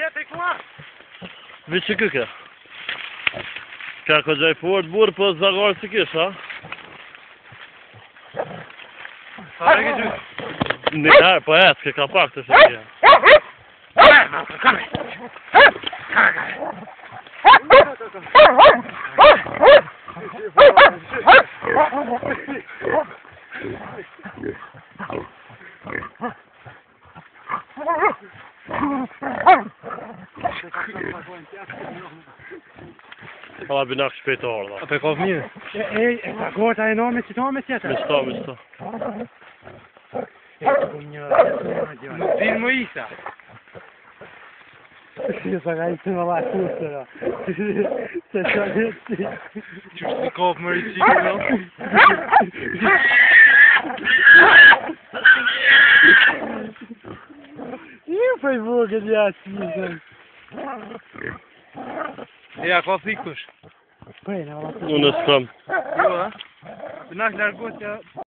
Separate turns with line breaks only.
Gjeti kua?
Vi që kyke? Ka ko gjaj fort burë, po zagarë si kish, ha?
Sa e ke gjy?
Një herë, po etë, ka pak të shikja.
Kame!
Alla binak shpejtar, da.
A pe kov mirë? E ka gota e nome që ta me tjetër?
Me sta.
Nuk din më isa.
Sa ka i të në la kusëra. Se që në ti.
Qështë të kopë më rëqikë, no?
Ju për i vogët jashtë njëzën.
Ja, ka thikush.
Prej në la kusëra.
Unë s'kam.
Jo, ha? Të nakë largot ja...